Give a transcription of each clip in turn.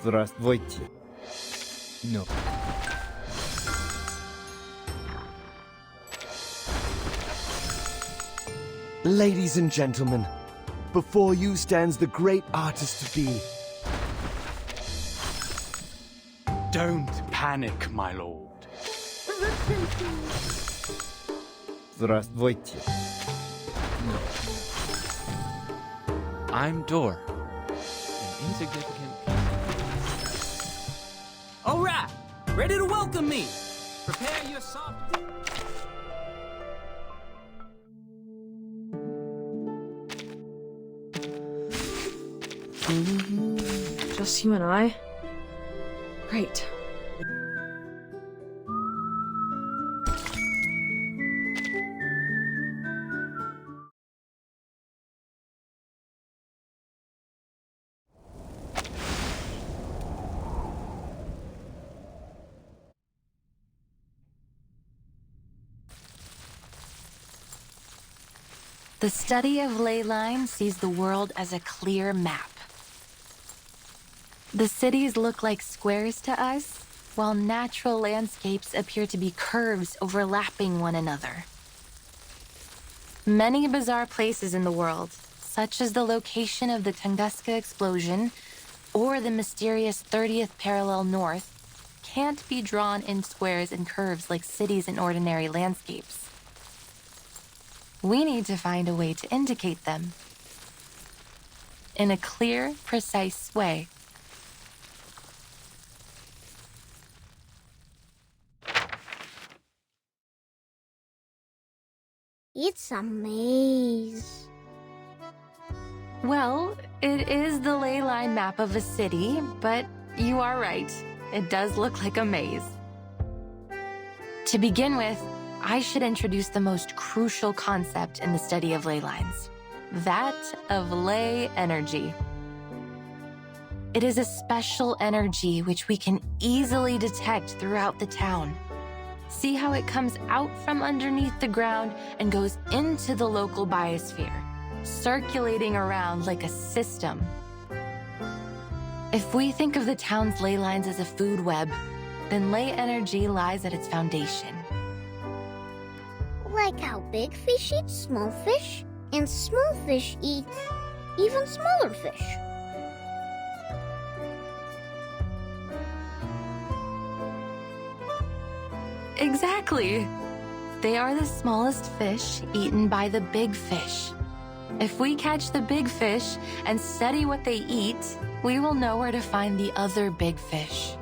Здравствуйте. No. Ladies and gentlemen, before you stands the great artist-to-be. Don't panic, my lord. Здравствуйте. No. I'm Dor, an insignificant piece. All right, ready to welcome me. Prepare your soft. Just you and I? Great. The study of ley lines sees the world as a clear map. The cities look like squares to us, while natural landscapes appear to be curves overlapping one another. Many bizarre places in the world, such as the location of the Tunguska explosion or the mysterious 30th parallel north, can't be drawn in squares and curves like cities in ordinary landscapes. We need to find a way to indicate them in a clear, precise way. It's a maze. Well, it is the ley line map of a city, but you are right. It does look like a maze. To begin with, I should introduce the most crucial concept in the study of ley lines, that of ley energy. It is a special energy which we can easily detect throughout the town. See how it comes out from underneath the ground and goes into the local biosphere, circulating around like a system. If we think of the town's ley lines as a food web, then ley energy lies at its foundation. Like how big fish eat small fish, and small fish eat even smaller fish. Exactly. They are the smallest fish eaten by the big fish. If we catch the big fish and study what they eat, we will know where to find the other big fish.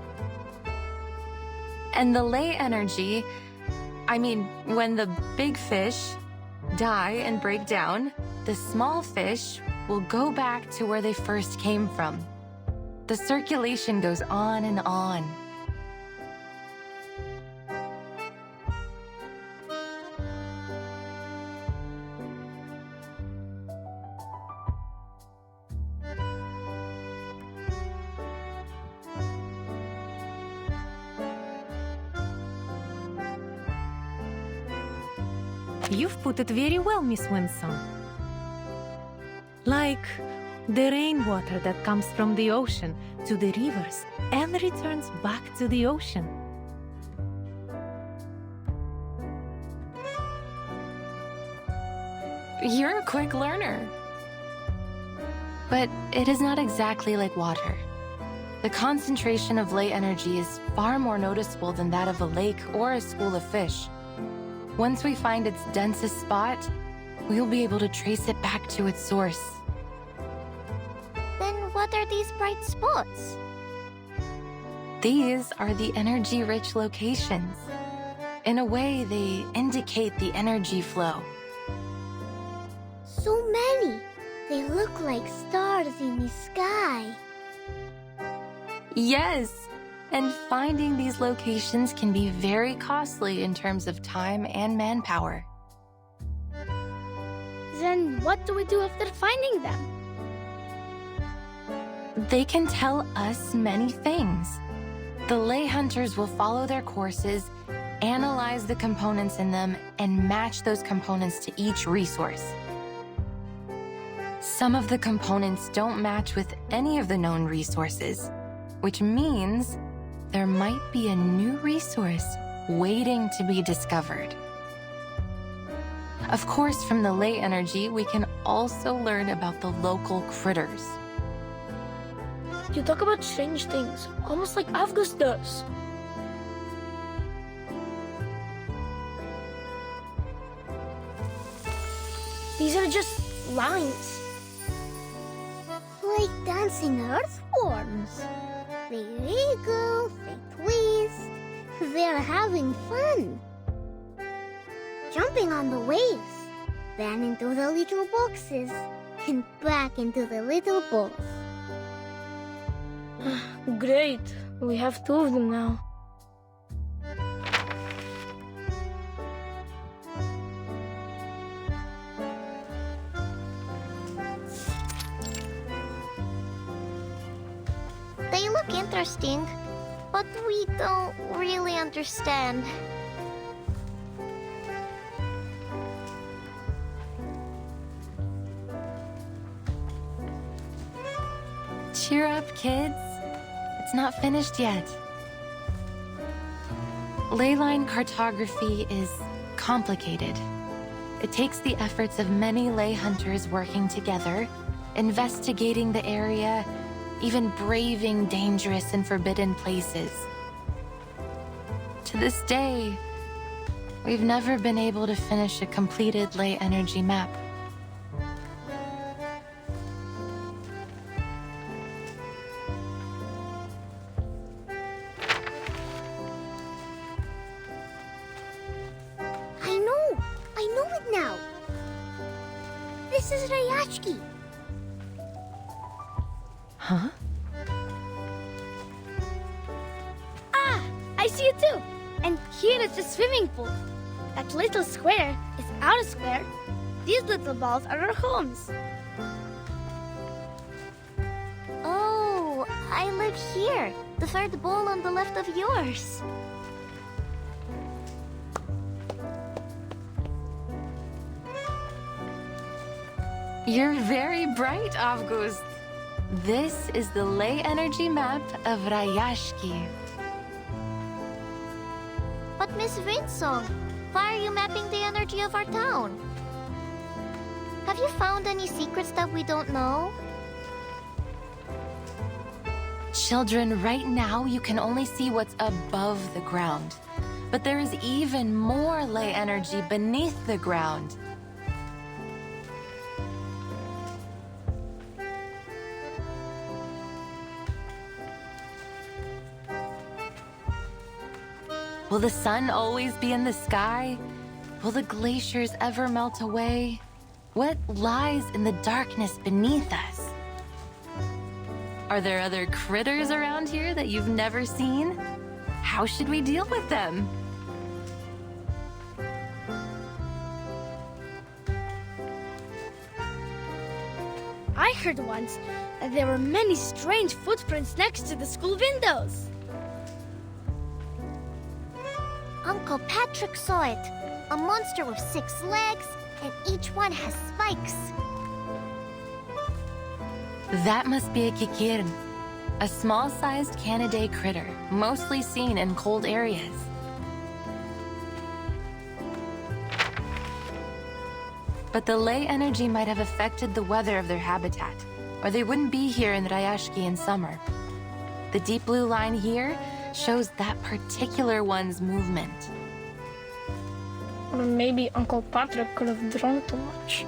And the ley energy, when the big fish die and break down, the small fish will go back to where they first came from. The circulation goes on and on. You've put it very well, Miss Winston. Like the rainwater that comes from the ocean to the rivers and returns back to the ocean. You're a quick learner. But it is not exactly like water. The concentration of ley energy is far more noticeable than that of a lake or a school of fish. Once we find its densest spot, we'll be able to trace it back to its source. Then what are these bright spots? These are the energy-rich locations. In a way, they indicate the energy flow. So many. They look like stars in the sky. Yes! And finding these locations can be very costly in terms of time and manpower. Then what do we do after finding them? They can tell us many things. The ley hunters will follow their courses, analyze the components in them, and match those components to each resource. Some of the components don't match with any of the known resources. which means there might be a new resource waiting to be discovered. Of course, from the ley energy, we can also learn about the local critters. You talk about strange things, almost like Avgus does. These are just lines. Like dancing earthworms. They wiggle, they twist. They're having fun. Jumping on the waves, then into the little boxes, and back into the little balls. Great. We have 2 of them now. They look interesting, but we don't really understand. Cheer up, kids. It's not finished yet. Leyline cartography is complicated. It takes the efforts of many ley hunters working together, investigating the area, even braving dangerous and forbidden places. To this day, we've never been able to finish a completed ley energy map. I know it now. This is Rayashki. Huh? Ah, I see it too. And here is the swimming pool. That little square is our square. These little balls are our homes. Oh, I live here. The 3rd bowl on the left of yours. You're very bright, Avgust. This is the ley energy map of Rayashki. But Miss Vinsong, why are you mapping the energy of our town? Have you found any secrets that we don't know? Children, right now you can only see what's above the ground. But there is even more ley energy beneath the ground. Will the sun always be in the sky? Will the glaciers ever melt away? What lies in the darkness beneath us? Are there other critters around here that you've never seen? How should we deal with them? I heard once that there were many strange footprints next to the school windows. Uncle Patrick saw it. A monster with 6 legs, and each one has spikes. That must be a kikirn, a small-sized Canidae critter, mostly seen in cold areas. But the ley energy might have affected the weather of their habitat, or they wouldn't be here in Rayashki in summer. The deep blue line here shows that particular one's movement. Or maybe Uncle Patrick could have drawn too much.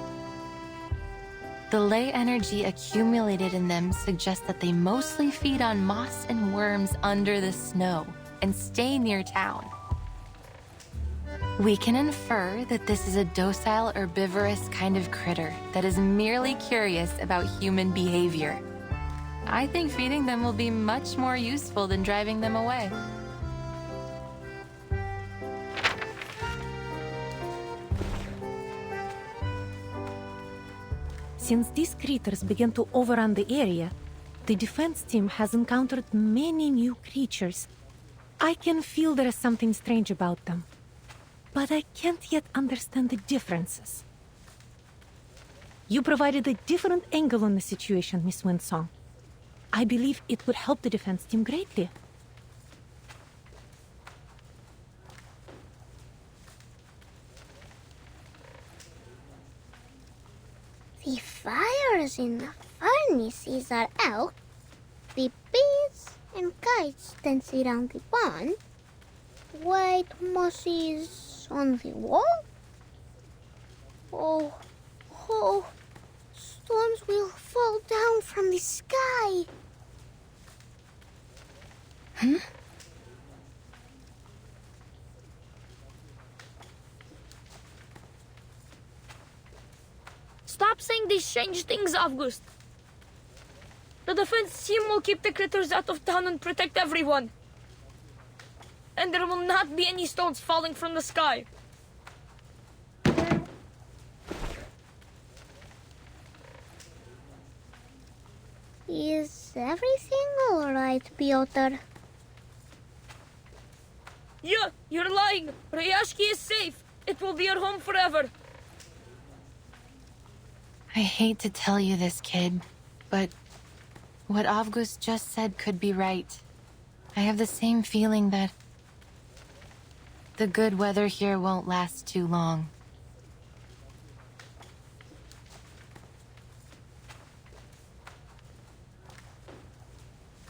The ley energy accumulated in them suggests that they mostly feed on moss and worms under the snow and stay near town. We can infer that this is a docile herbivorous kind of critter that is merely curious about human behavior. I think feeding them will be much more useful than driving them away. Since these critters began to overrun the area, the defense team has encountered many new creatures. I can feel there is something strange about them, but I can't yet understand the differences. You provided a different angle on the situation, Miss Winsong. I believe it would help the defense team greatly. The fires in the furnaces are out. The bees and kites dance around the barn. White moss is on the wall. Oh, storms will fall down from the sky. Stop saying these strange things, August. The defense team will keep the critters out of town and protect everyone. And there will not be any stones falling from the sky. Is everything alright, Piotr? Yeah, you're lying. Ryashki is safe. It will be our home forever. I hate to tell you this, kid, but what Avgust just said could be right. I have the same feeling that the good weather here won't last too long.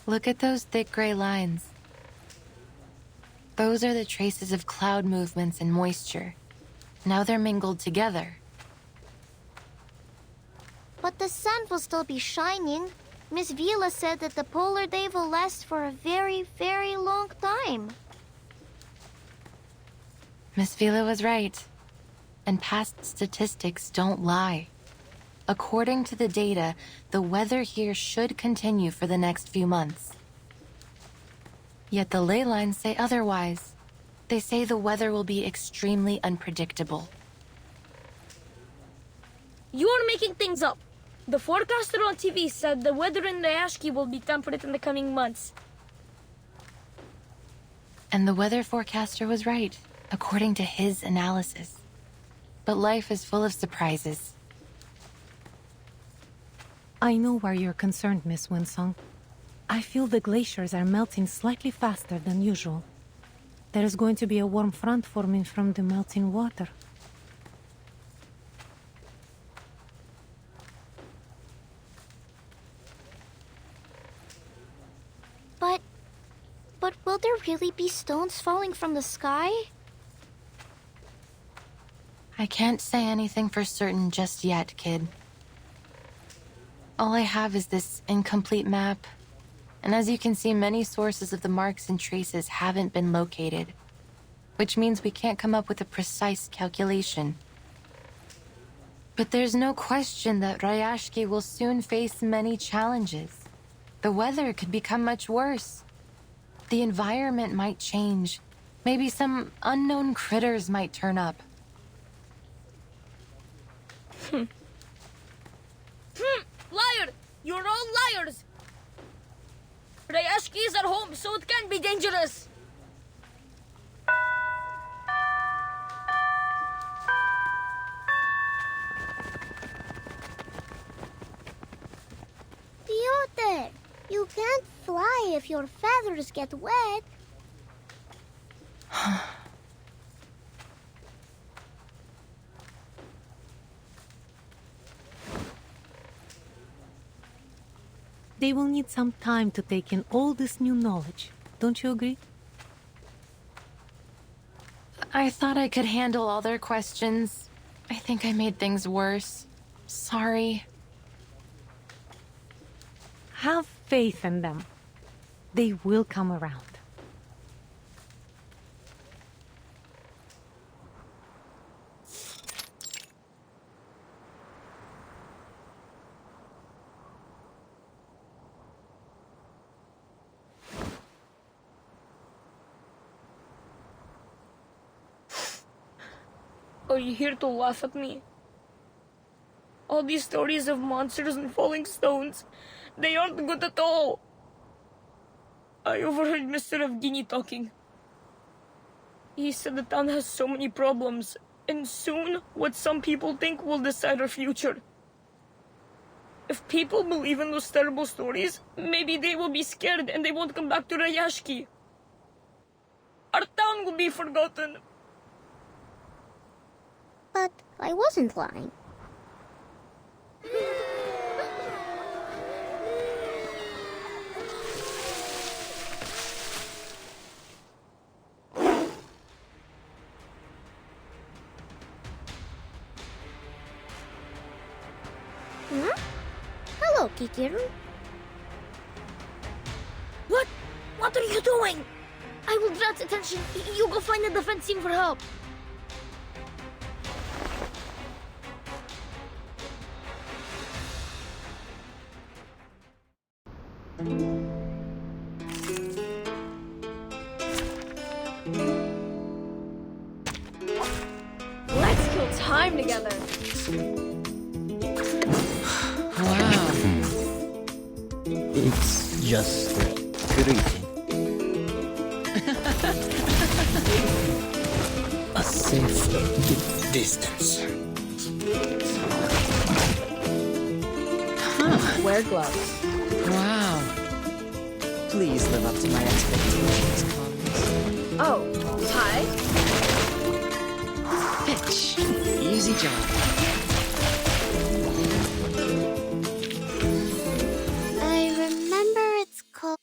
Look at those thick gray lines. Those are the traces of cloud movements and moisture. Now they're mingled together. But the sun will still be shining. Miss Vila said that the polar day will last for a very, very long time. Miss Vila was right. And past statistics don't lie. According to the data, the weather here should continue for the next few months. Yet the ley lines say otherwise. They say the weather will be extremely unpredictable. You're making things up. The forecaster on TV said the weather in Ryashki will be temperate in the coming months. And the weather forecaster was right, according to his analysis. But life is full of surprises. I know why you're concerned, Miss Winsong. I feel the glaciers are melting slightly faster than usual. There is going to be a warm front forming from the melting water. But will there really be stones falling from the sky? I can't say anything for certain just yet, kid. All I have is this incomplete map. And as you can see, many sources of the marks and traces haven't been located, which means we can't come up with a precise calculation. But there's no question that Ryashki will soon face many challenges. The weather could become much worse. The environment might change. Maybe some unknown critters might turn up. Liar! You're all liars! Ryashki is at home, so it can't be dangerous. Piotr, you can't fly if your feathers get wet. They will need some time to take in all this new knowledge. Don't you agree? I thought I could handle all their questions. I think I made things worse. Sorry. Have faith in them. They will come around. Are you here to laugh at me? All these stories of monsters and falling stones, they aren't good at all. I overheard Mr. Evgeny talking. He said the town has so many problems, and soon what some people think will decide our future. If people believe in those terrible stories, maybe they will be scared and they won't come back to Rayashki. Our town will be forgotten. But I wasn't lying. Huh? Hello, Kikiru. What? What are you doing? I will draw attention. You go find the defense team for help. Let's kill time together. Wow. It's just greeting. A safe distance. Wear gloves. Wow. Please live up to my expectations, Cons. Oh, hi. Bitch. Easy job. I remember it's called...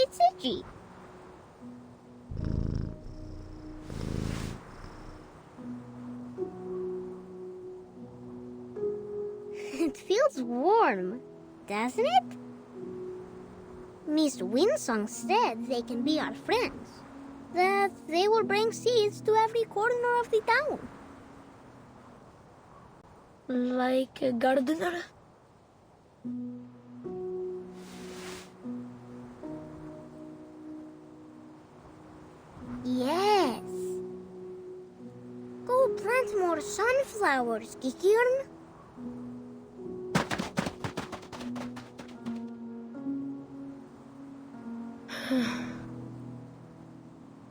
It's itchy. It feels warm, doesn't it? Miss Winsong said they can be our friends. That they will bring seeds to every corner of the town. Like a gardener? Yes. Go plant more sunflowers, Kikirn.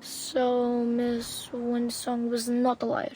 So, Miss Winsong was not a liar.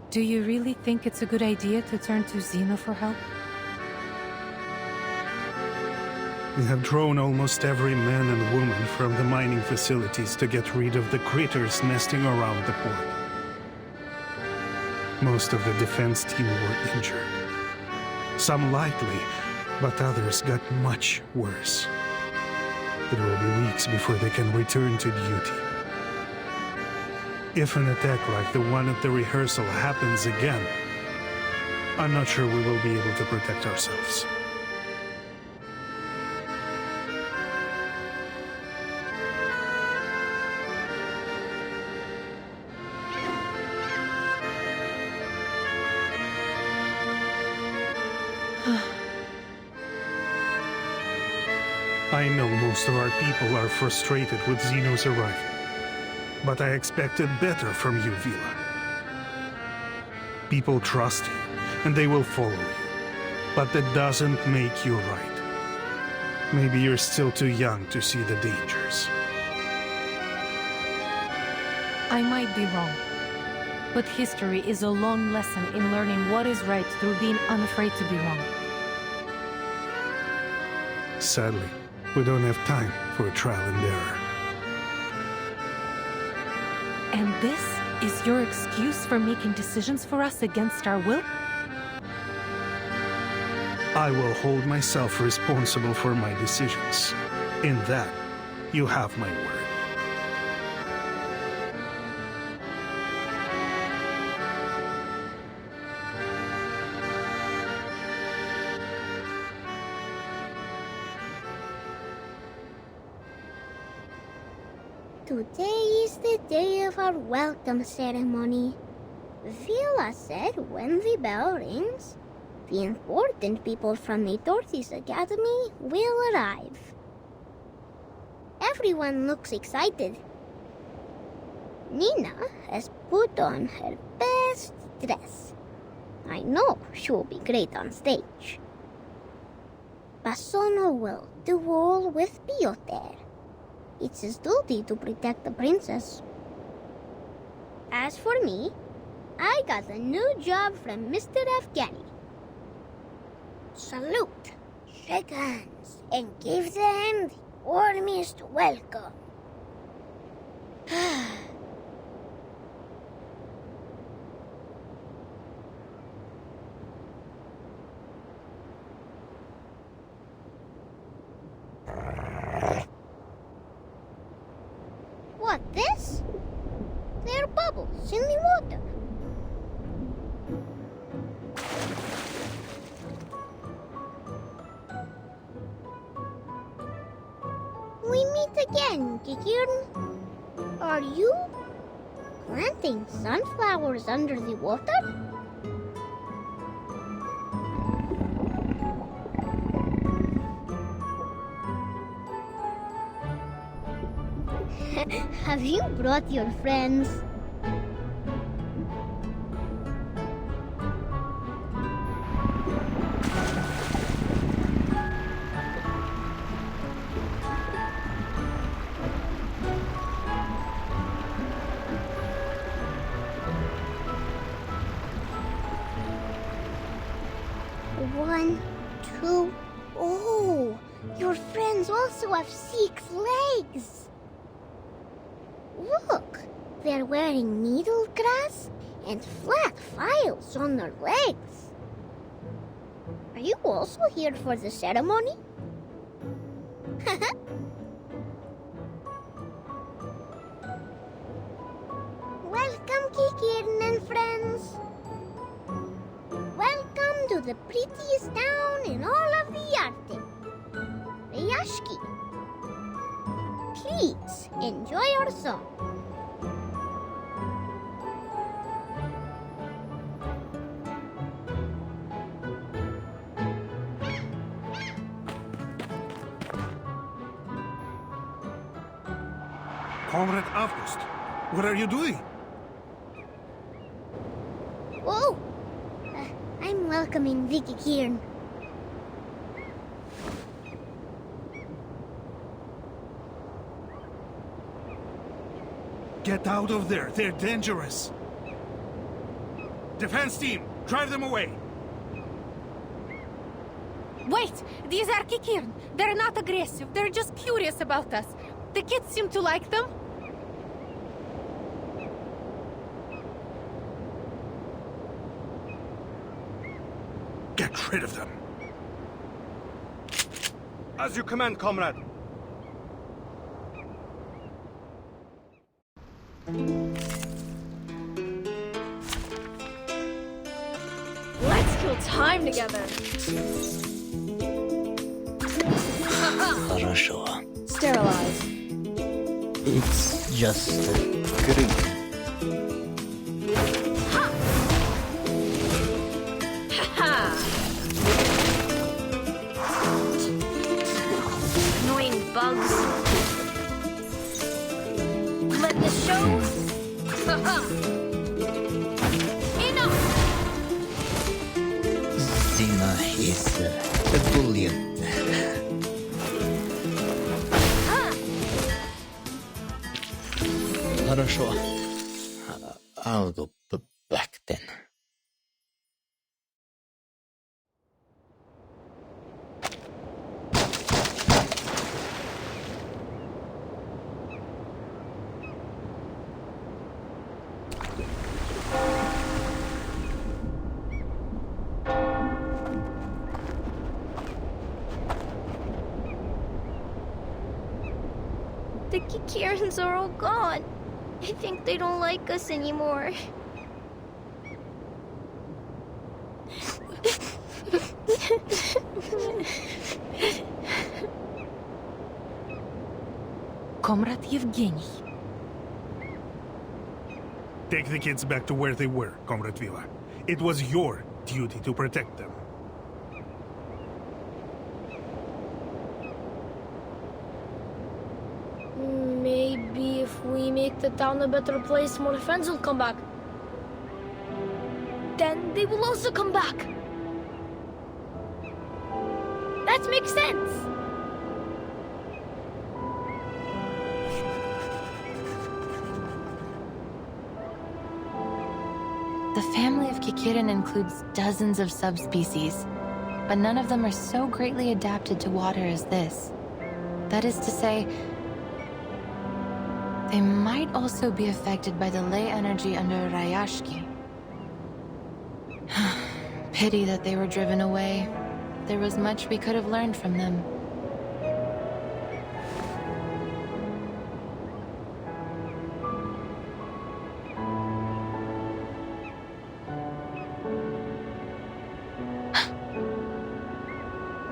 Do you really think it's a good idea to turn to Xeno for help? We have drawn almost every man and woman from the mining facilities to get rid of the critters nesting around the port. Most of the defense team were injured. Some lightly, but others got much worse. It will be weeks before they can return to duty. If an attack like the one at the rehearsal happens again, I'm not sure we will be able to protect ourselves. I know most of our people are frustrated with Xeno's arrival, but I expected better from you, Vila. People trust you, and they will follow you, but that doesn't make you right. Maybe you're still too young to see the dangers. I might be wrong, but history is a long lesson in learning what is right through being unafraid to be wrong. Sadly, we don't have time for trial and error. And this is your excuse for making decisions for us against our will? I will hold myself responsible for my decisions. In that, you have my word. Today is the day of our welcome ceremony. Vila said when the bell rings, the important people from the Dorothy's Academy will arrive. Everyone looks excited. Nina has put on her best dress. I know she'll be great on stage. Basono will duel with Piotr. It's his duty to protect the princess. As for me, I got a new job from Mr. Afghani. Salute, shake hands, and give them the warmest welcome. What, this? There are bubbles in the water. We meet again, Kikirn. Are you planting sunflowers under the water? Have you brought your friends? One, two. Oh, your friends also have 6 legs. Look, they're wearing needle grass and flat files on their legs. Are you also here for the ceremony? Welcome, Kikirn and friends. Welcome to the prettiest town in all of the Arctic, Ryashki. Please enjoy our song. Comrade August, what are you doing? Oh, I'm welcoming Vicky Kieran. Get out of there, they're dangerous. Defense team, drive them away. Wait! These are Kikirn. They're not aggressive. They're just curious about us. The kids seem to like them. Get rid of them. As you command, comrade. Let's kill time together. Хорошо. Sterilize. It's just a greeting. Annoying bugs. Let the show. Enough. Zina is ebullient. Хорошо. I'll go back then. The Kikirans are all gone. I think they don't like us anymore. Comrade Evgeny. Take the kids back to where they were, Comrade Vila. It was your duty to protect them. Maybe if we make the town a better place, more friends will come back. Then they will also come back. That makes sense. The family of Kikirin includes dozens of subspecies, but none of them are so greatly adapted to water as this. That is to say, they might also be affected by the ley energy under Rayashki. Pity that they were driven away. There was much we could have learned from them.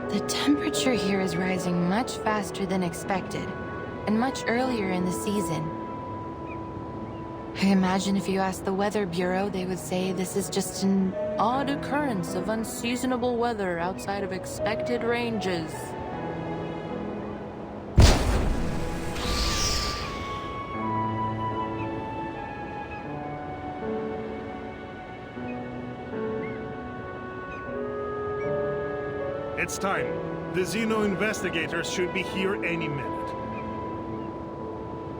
The temperature here is rising much faster than expected, and much earlier in the season. I imagine if you asked the Weather Bureau, they would say this is just an odd occurrence of unseasonable weather outside of expected ranges. It's time. The Xeno investigators should be here any minute.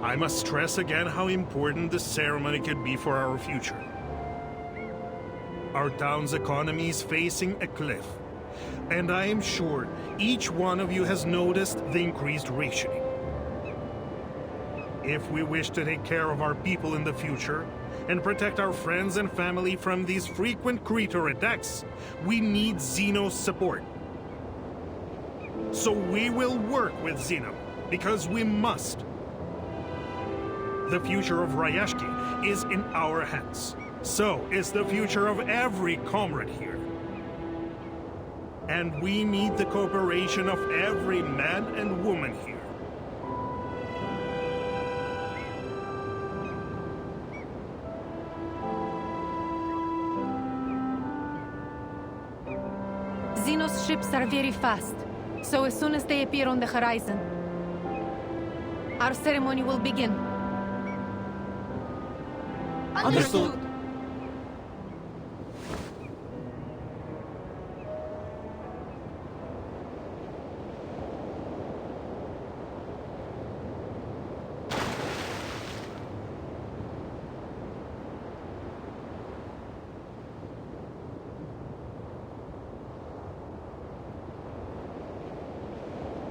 I must stress again how important this ceremony could be for our future. Our town's economy is facing a cliff, and I am sure each one of you has noticed the increased rationing. If we wish to take care of our people in the future and protect our friends and family from these frequent creature attacks, we need Xeno's support. So we will work with Xeno, because we must. The future of Rayashki is in our hands. So is the future of every comrade here. And we need the cooperation of every man and woman here. Xeno's ships are very fast, so as soon as they appear on the horizon, our ceremony will begin. Understood.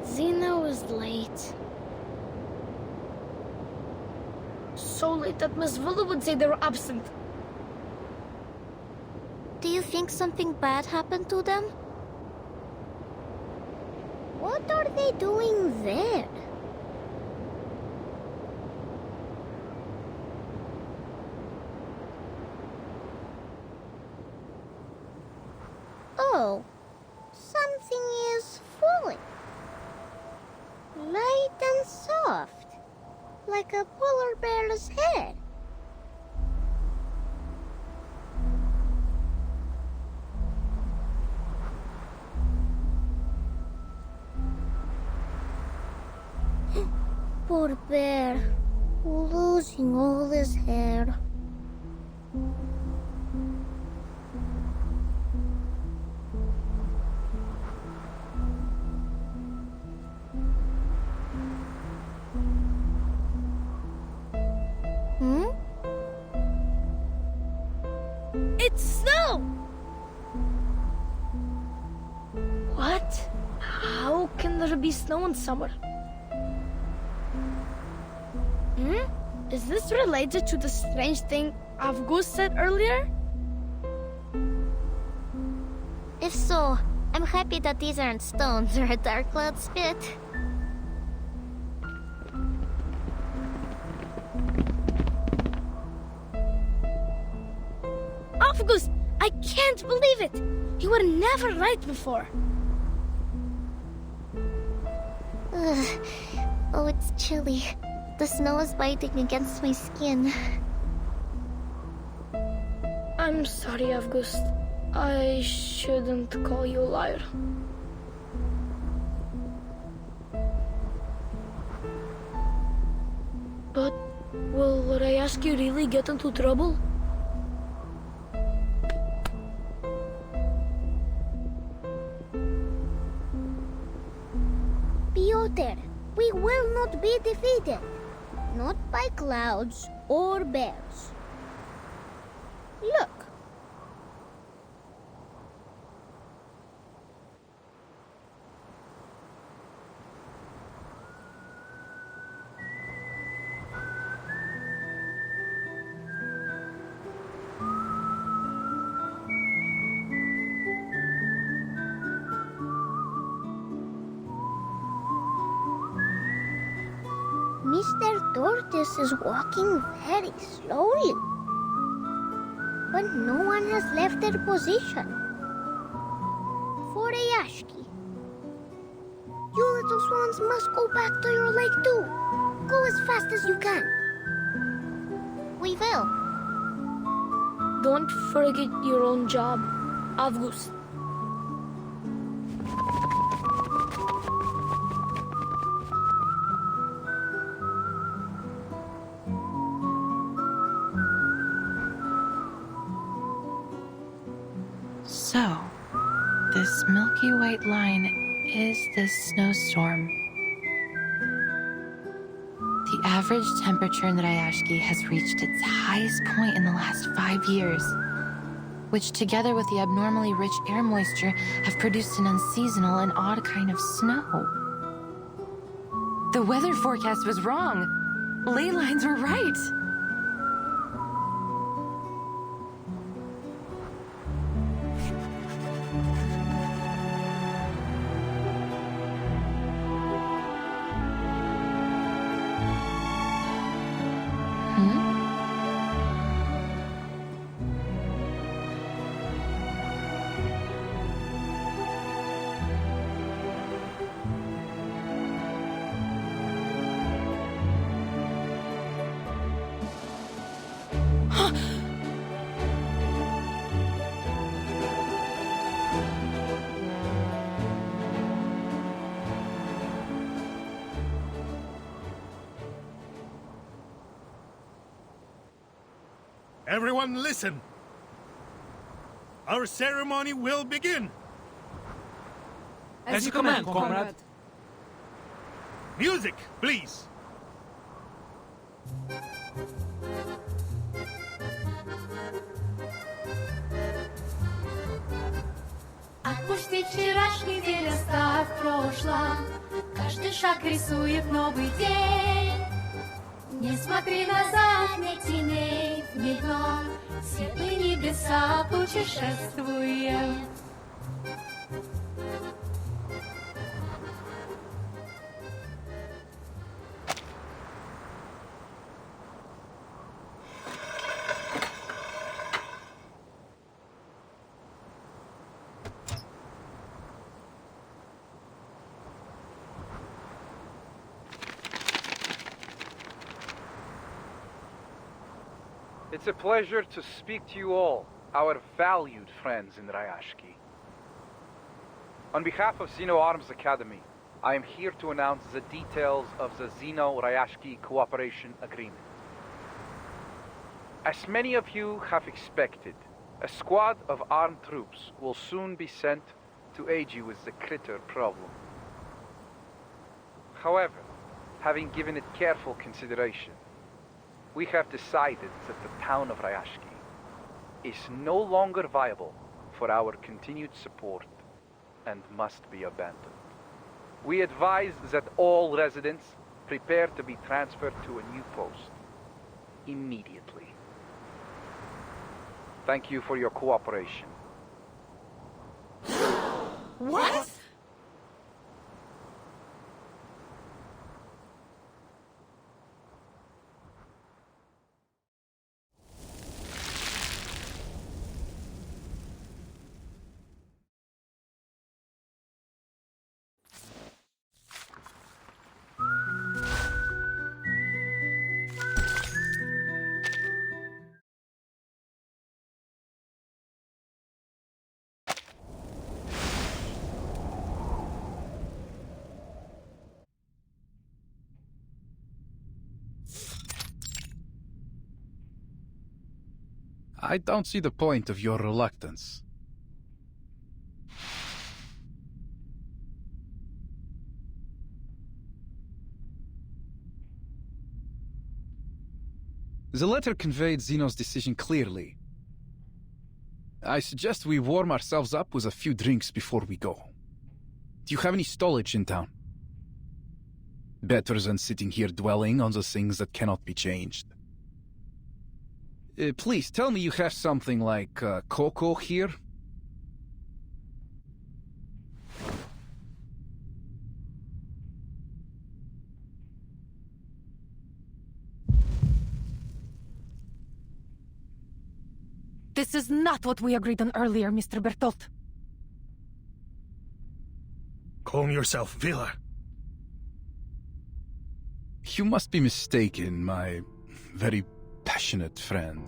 Xeno is late. So late that Miss Villa would say they were absent. Do you think something bad happened to them? What are they doing there? Oh, something is falling. Light and soft, like a polar bear's head. Poor bear, losing all his hair. be snow in summer. Is this related to the strange thing Avgust said earlier? If so, I'm happy that these aren't stones or a dark cloud spit. Avgust! I can't believe it! You were never right before. Ugh. Oh, it's chilly. The snow is biting against my skin. I'm sorry, Avgust. I shouldn't call you a liar. But will Rayashki really get into trouble? Piotr, we will not be defeated. Not by clouds or bears. Look. Mr. Tortoise is walking very slowly. But no one has left their position. For Rayashki. You little swans must go back to your lake too. Go as fast as you can. We will. Don't forget your own job, Avgust. So, this milky white line is this snowstorm. The average temperature in the Rayashki has reached its highest point in the last 5 years, which together with the abnormally rich air moisture have produced an unseasonal and odd kind of snow. The weather forecast was wrong. Ley lines were right. Everyone listen. Our ceremony will begin. As you command, comrade. Music, please. Отпусти вчерашний день, оставь прошлое. Каждый шаг рисует новый день. Не смотри назад, не теней в медно. Светлые небеса путешествуем. It's a pleasure to speak to you all, our valued friends in Rayashki. On behalf of Xeno Arms Academy, I am here to announce the details of the Xeno-Rayashki Cooperation Agreement. As many of you have expected, a squad of armed troops will soon be sent to aid you with the critter problem. However, having given it careful consideration, we have decided that the town of Rayashki is no longer viable for our continued support and must be abandoned. We advise that all residents prepare to be transferred to a new post immediately. Thank you for your cooperation. What? I don't see the point of your reluctance. The letter conveyed Zeno's decision clearly. I suggest we warm ourselves up with a few drinks before we go. Do you have any stowage in town? Better than sitting here dwelling on the things that cannot be changed. Please, tell me you have something like cocoa here? This is not what we agreed on earlier, Mr. Bertolt. Calm yourself, Villa. You must be mistaken, my very passionate friend.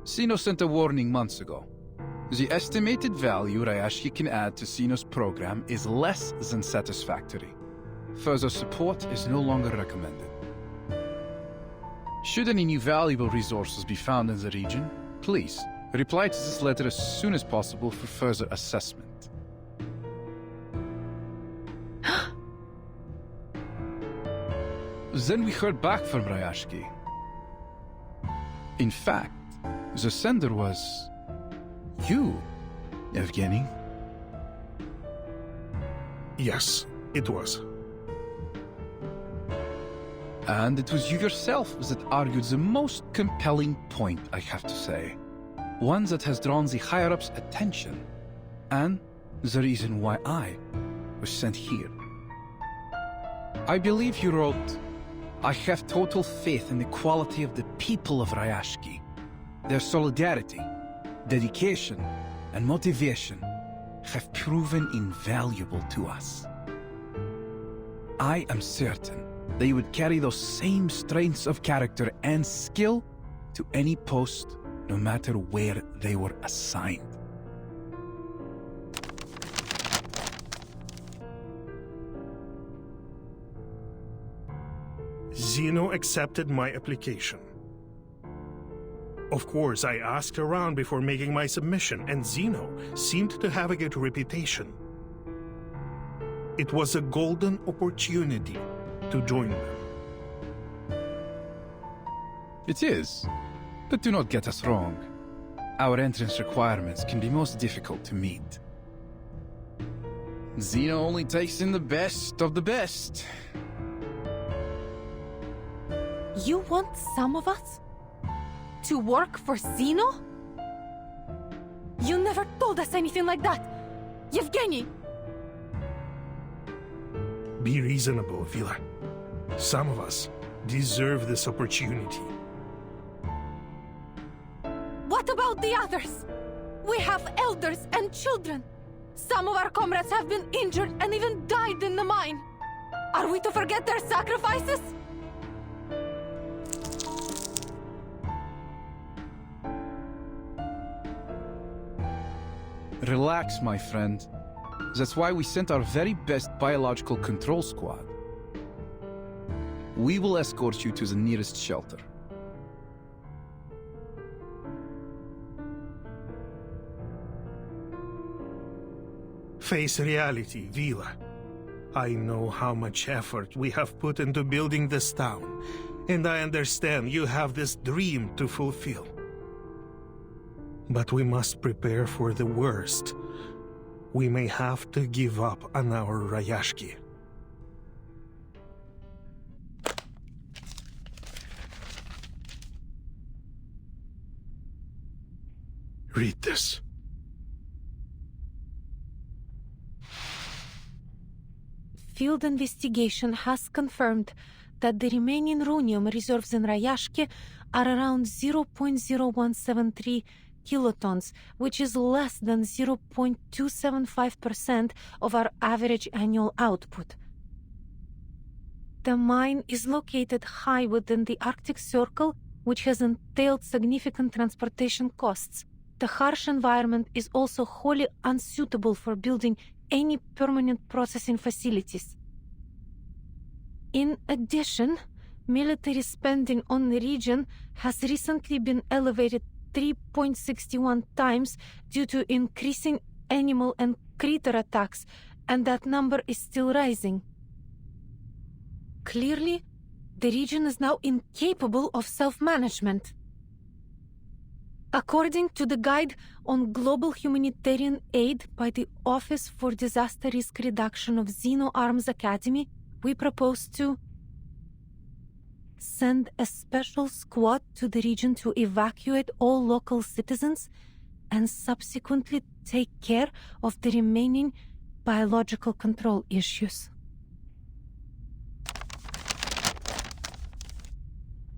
Zeno sent a warning months ago. The estimated value Ryashki can add to Zeno's program is less than satisfactory. Further support is no longer recommended. Should any new valuable resources be found in the region, please reply to this letter as soon as possible for further assessment. Then we heard back from Ryashki. In fact, the sender was you, Evgeny. Yes, it was. And it was you yourself that argued the most compelling point, I have to say. One that has drawn the higher-ups' attention, and the reason why I was sent here. I believe you wrote, I have total faith in the quality of the people of Ryashki. Their solidarity, dedication, and motivation have proven invaluable to us. I am certain they would carry those same strengths of character and skill to any post, no matter where they were assigned. Zeno accepted my application. Of course, I asked around before making my submission, and Zeno seemed to have a good reputation. It was a golden opportunity to join them. It is, but do not get us wrong. Our entrance requirements can be most difficult to meet. Zeno only takes in the best of the best. You want some of us to work for Zeno? You never told us anything like that, Yevgeny! Be reasonable, Villa. Some of us deserve this opportunity. What about the others? We have elders and children. Some of our comrades have been injured and even died in the mine. Are we to forget their sacrifices? Relax, my friend. That's why we sent our very best biological control squad. We will escort you to the nearest shelter. Face reality, Villa. I know how much effort we have put into building this town, and I understand you have this dream to fulfill. But we must prepare for the worst. we may have to give up on our Rayashki. Read this. Field investigation has confirmed that the remaining runium reserves in Rayashki are around 0.0173 kilotons, which is less than 0.275% of our average annual output. The mine is located high within the Arctic Circle, which has entailed significant transportation costs. The harsh environment is also wholly unsuitable for building any permanent processing facilities. In addition, military spending on the region has recently been elevated 3.61 times due to increasing animal and critter attacks, and that number is still rising. Clearly, the region is now incapable of self-management. According to the Guide on Global Humanitarian Aid by the Office for Disaster Risk Reduction of Xeno Arms Academy, we propose to send a special squad to the region to evacuate all local citizens and subsequently take care of the remaining biological control issues.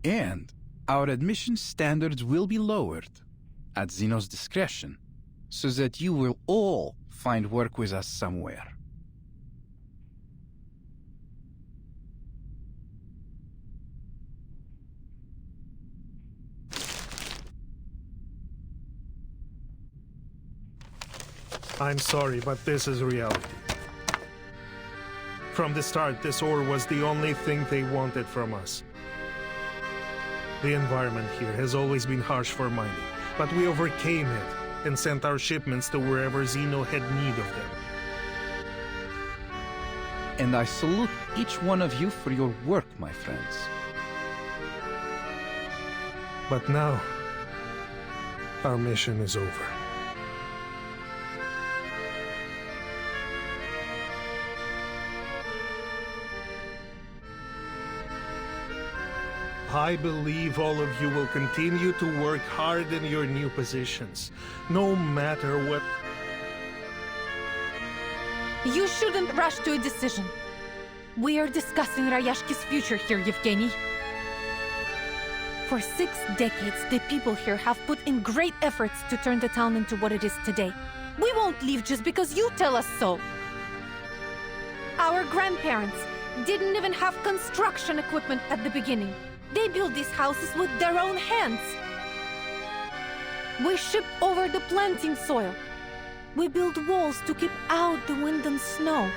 And our admission standards will be lowered at Xeno's discretion, so that you will all find work with us somewhere. I'm sorry, but this is reality. From the start, this ore was the only thing they wanted from us. The environment here has always been harsh for mining, but we overcame it and sent our shipments to wherever Xeno had need of them. And I salute each one of you for your work, my friends. But now, our mission is over. I believe all of you will continue to work hard in your new positions, no matter what. You shouldn't rush to a decision. We are discussing Rayashki's future here, Yevgeny. For 6 decades, the people here have put in great efforts to turn the town into what it is today. We won't leave just because you tell us so. Our grandparents didn't even have construction equipment at the beginning. They built these houses with their own hands. We shipped over the planting soil. We built walls to keep out the wind and snow.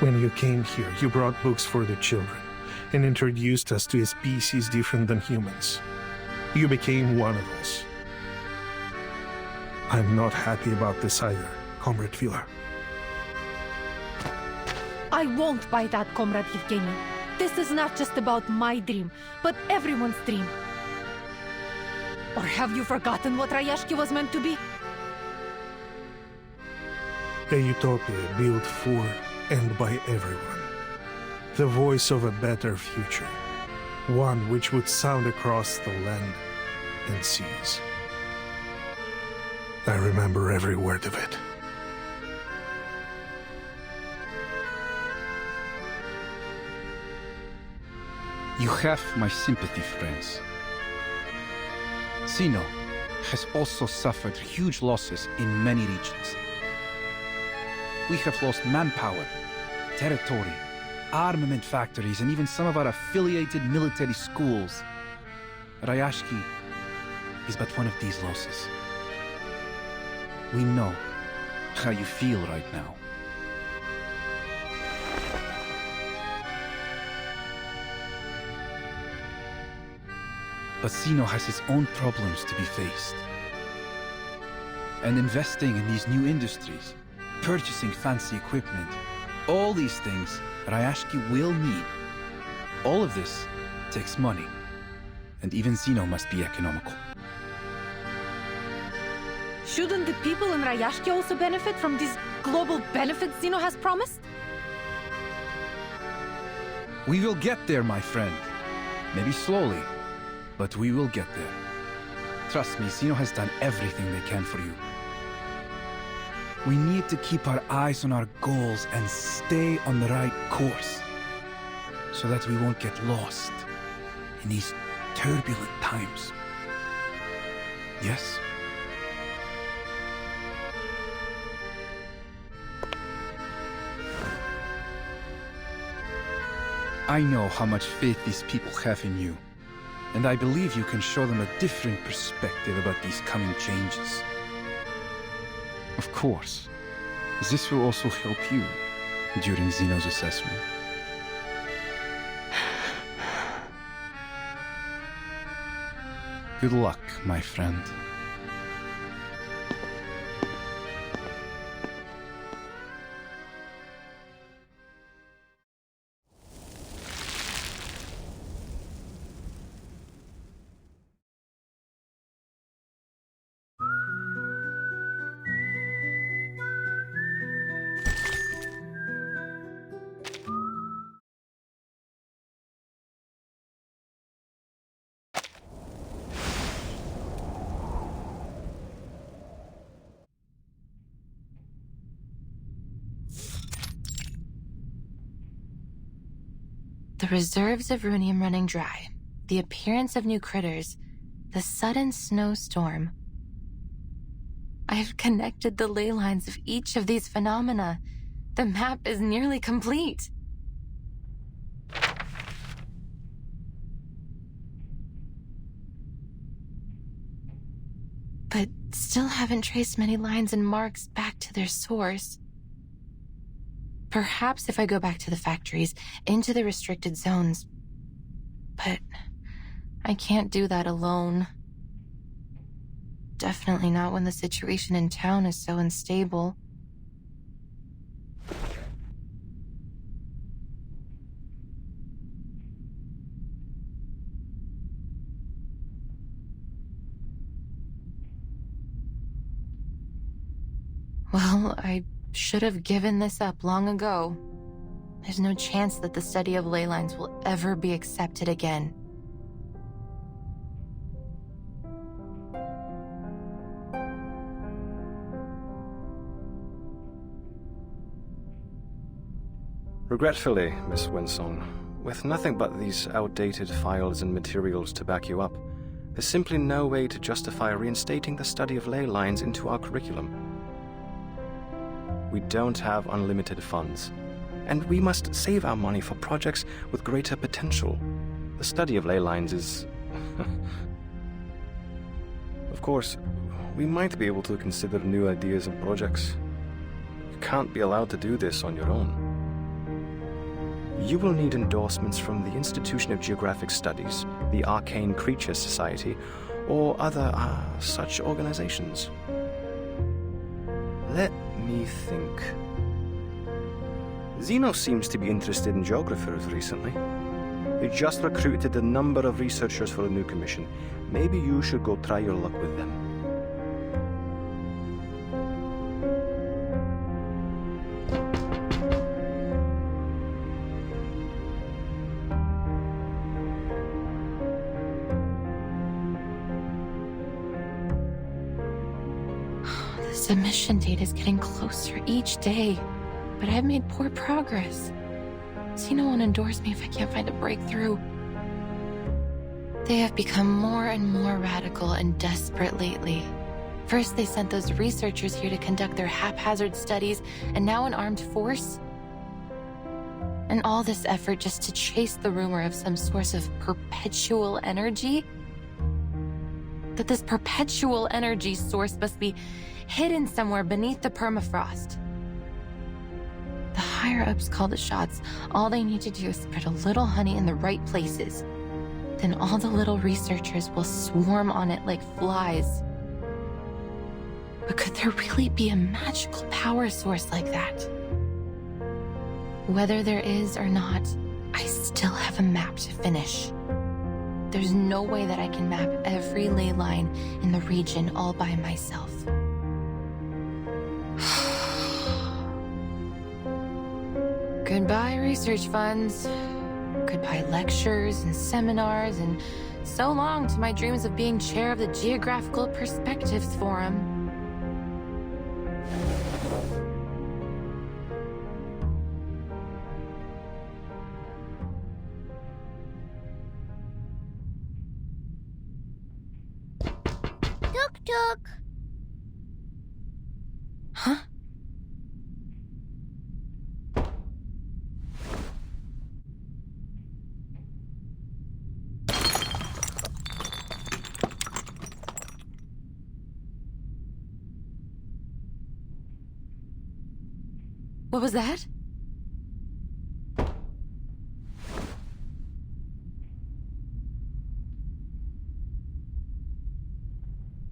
When you came here, you brought books for the children and introduced us to a species different than humans. You became one of us. I'm not happy about this either, Comrade Fila. I won't buy that, Comrade Yevgeny. This is not just about my dream, but everyone's dream. Or have you forgotten what Rayashki was meant to be? A utopia built for and by everyone. The voice of a better future. One which would sound across the land and seas. I remember every word of it. You have my sympathy, friends. Xeno has also suffered huge losses in many regions. We have lost manpower, territory, armament factories, and even some of our affiliated military schools. Rayashki is but one of these losses. We know how you feel right now. But Xeno has its own problems to be faced. And investing in these new industries, purchasing fancy equipment, all these things Rayashki will need. All of this takes money, and even Zeno must be economical. Shouldn't the people in Rayashki also benefit from these global benefits Zeno has promised? We will get there, my friend. Maybe slowly, but we will get there. Trust me, Zeno has done everything they can for you. We need to keep our eyes on our goals and stay on the right course, so that we won't get lost in these turbulent times. Yes? I know how much faith these people have in you, and I believe you can show them a different perspective about these coming changes. Of course, this will also help you during Zeno's assessment. Good luck, my friend. The reserves of Runium running dry, the appearance of new critters, the sudden snowstorm. I've connected the ley lines of each of these phenomena. The map is nearly complete. But still haven't traced many lines and marks back to their source. Perhaps if I go back to the factories, into the restricted zones. But I can't do that alone. Definitely not when the situation in town is so unstable. Well, I should have given this up long ago. There's no chance that the study of ley lines will ever be accepted again. Regretfully, Miss Winsong, with nothing but these outdated files and materials to back you up, there's simply no way to justify reinstating the study of ley lines into our curriculum. We don't have unlimited funds, and we must save our money for projects with greater potential. The study of ley lines is... Of course, we might be able to consider new ideas and projects. You can't be allowed to do this on your own. You will need endorsements from the Institution of Geographic Studies, the Arcane Creatures Society, or other such organizations. Let me think. Zeno seems to be interested in geographers recently. They just recruited a number of researchers for a new commission. Maybe you should go try your luck with them. Submission date is getting closer each day, but I've made poor progress. Zeno won't endorse me if I can't find a breakthrough. They have become more and more radical and desperate lately. First, they sent those researchers here to conduct their haphazard studies, and now an armed force? And all this effort just to chase the rumor of some source of perpetual energy? That this perpetual energy source must be hidden somewhere beneath the permafrost. The higher-ups call the shots. All they need to do is spread a little honey in the right places. Then all the little researchers will swarm on it like flies. But could there really be a magical power source like that? Whether there is or not, I still have a map to finish. There's no way that I can map every ley line in the region all by myself. Goodbye, research funds. Goodbye, lectures and seminars, and so long to my dreams of being chair of the Geographical Perspectives Forum. Tuk-tuk. Huh? What was that?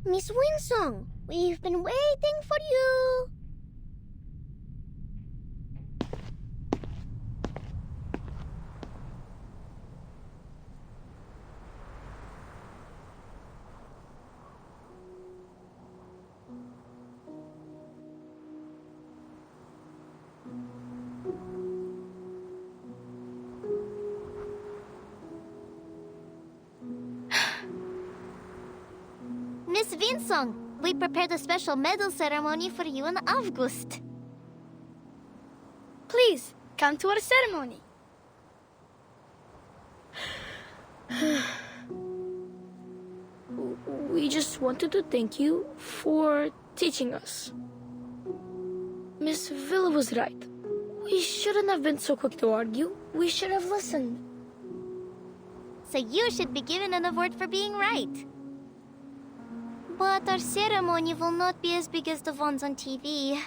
Miss Winsong, we've been waiting for you. Miss Winsong, we prepared a special medal ceremony for you in August. Please, come to our ceremony. We just wanted to thank you for teaching us. Miss Villa was right. We shouldn't have been so quick to argue. We should have listened. So you should be given an award for being right. But our ceremony will not be as big as the ones on TV.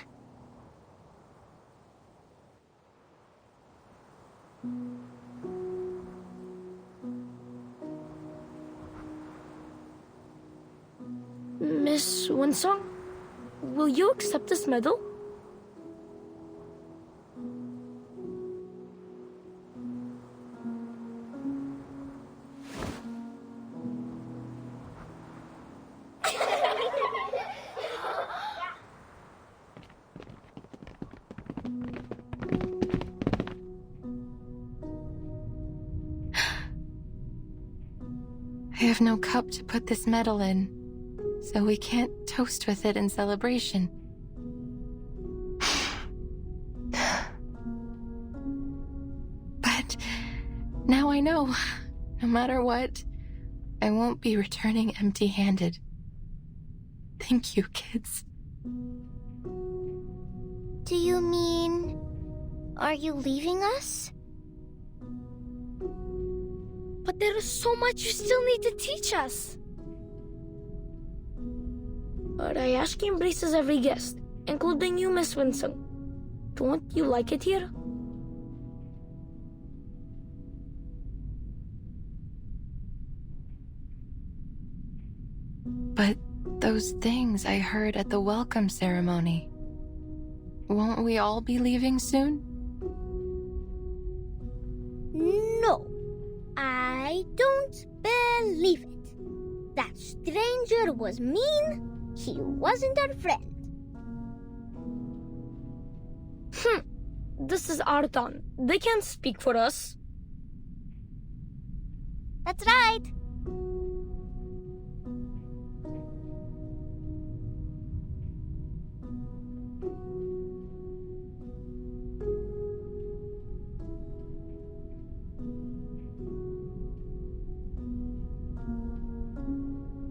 Miss Winsong, will you accept this medal? I have no cup to put this medal in, so we can't toast with it in celebration. But now I know, no matter what, I won't be returning empty-handed. Thank you, kids. Do you mean... are you leaving us? But there is so much you still need to teach us. Rayashki embraces every guest, including you, Miss Winsong. Don't you like it here? But those things I heard at the welcome ceremony, won't we all be leaving soon? No. I don't believe it. That stranger was mean. He wasn't our friend. This is our town. They can't speak for us. That's right.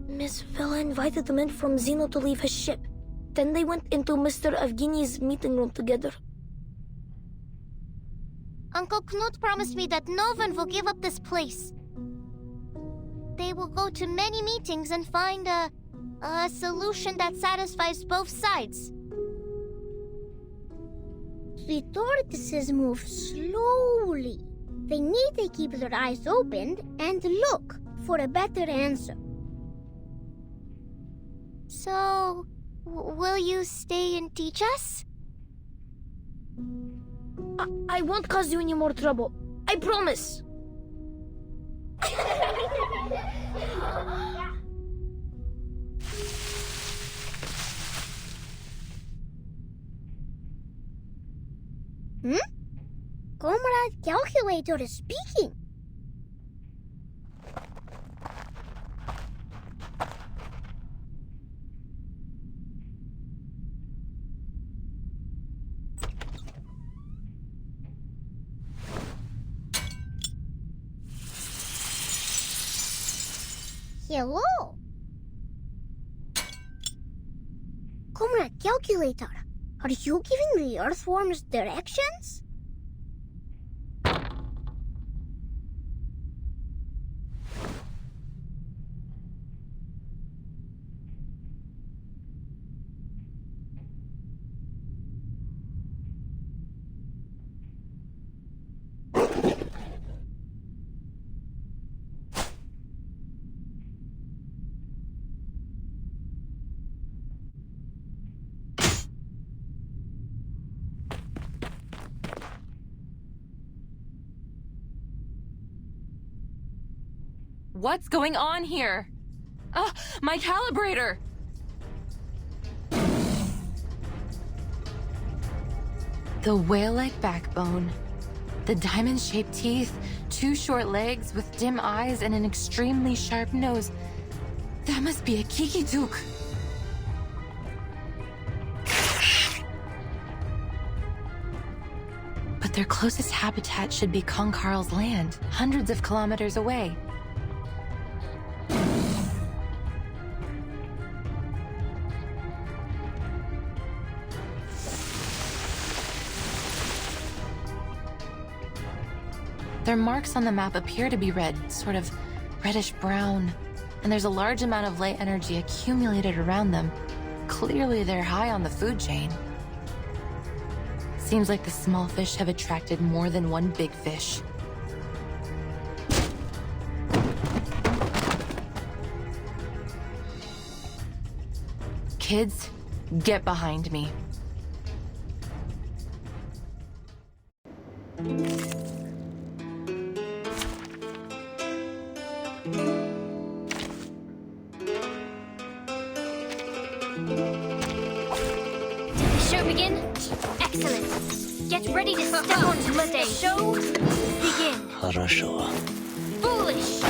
Miss Villa invited the men from Zeno to leave his ship. Then they went into Mr. Evgeny's meeting room together. Uncle Knut promised me that no one will give up this place. They will go to many meetings and find a solution that satisfies both sides. The tortoises move slowly. They need to keep their eyes open and look for a better answer. So, will you stay and teach us? I won't cause you any more trouble. I promise. Comrade Calculator is speaking. Hello. Comrade Calculator, are you giving the earthworms directions? What's going on here? My calibrator! The whale-like backbone, the diamond-shaped teeth, 2 short legs with dim eyes and an extremely sharp nose. That must be a Kikituk. But their closest habitat should be Konkarl's land, hundreds of kilometers away. Their marks on the map appear to be red, sort of reddish-brown, and there's a large amount of light energy accumulated around them. Clearly, they're high on the food chain. Seems like the small fish have attracted more than one big fish. Kids, get behind me. Did the show begin? Excellent. Get ready to step onto the stage. Show begin. Хорошо. Foolish.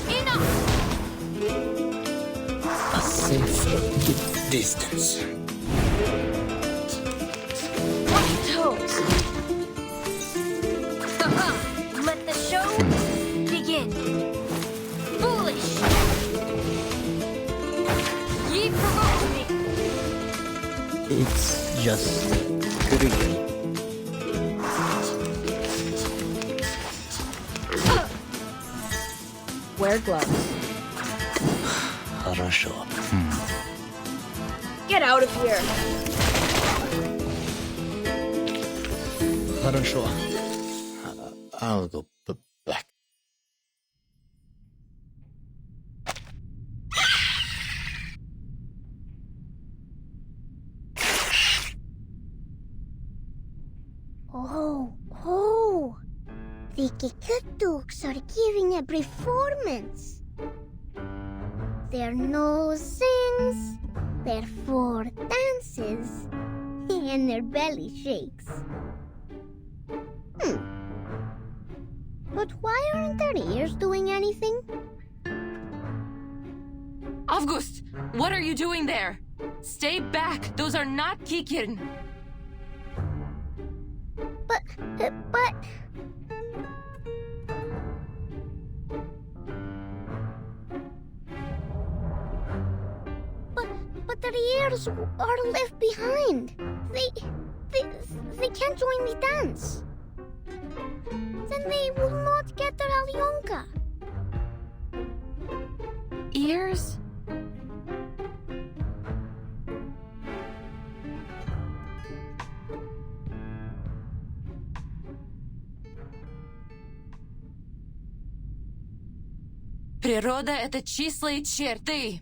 Enough. A safe distance. Toes. Let the show begin. Foolish. Ye provoked me. It's just creepy. Wear gloves. Хорошо. Get out of here. Хорошо. I'll go back. Oh. The Kikatuks are giving a performance. Their nose sings, their fur dances, and their belly shakes. But why aren't their ears doing anything? August, what are you doing there? Stay back. Those are not Kikin. But their ears are left behind. They can't join the dance. Then they will not get their Alyonka. Ears? Природа — это числа и черты.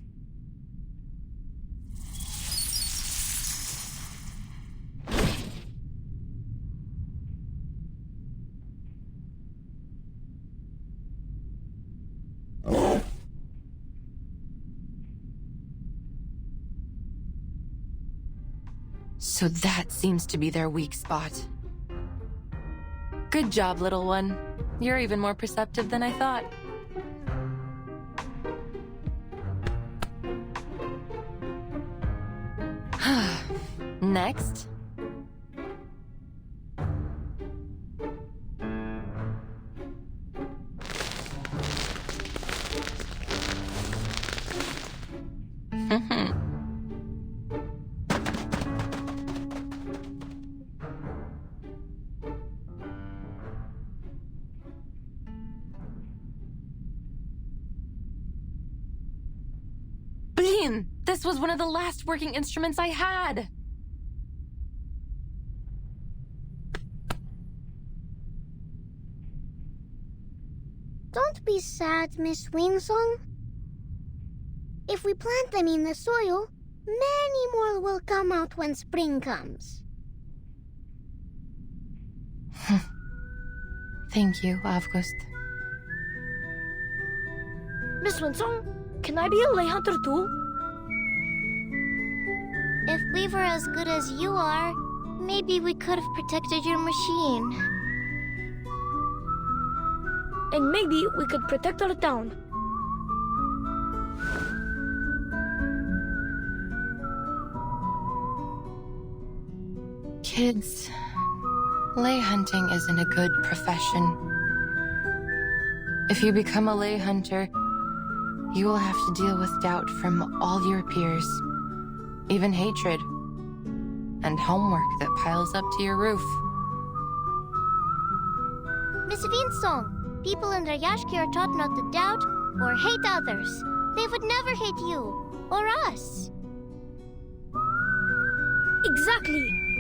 So that seems to be their weak spot. Good job, little one. You're even more perceptive than I thought. Next. Bean! This was one of the last working instruments I had! Don't be sad, Miss Winsong. If we plant them in the soil, many more will come out when spring comes. Thank you, August. Miss Winsong, can I be a lay hunter too? If we were as good as you are, maybe we could have protected your machine. And maybe we could protect our town. Kids, lay hunting isn't a good profession. If you become a lay hunter, you will have to deal with doubt from all your peers, even hatred, and homework that piles up to your roof. Miss Winsong, people in Rayashki are taught not to doubt or hate others. They would never hate you or us. Exactly.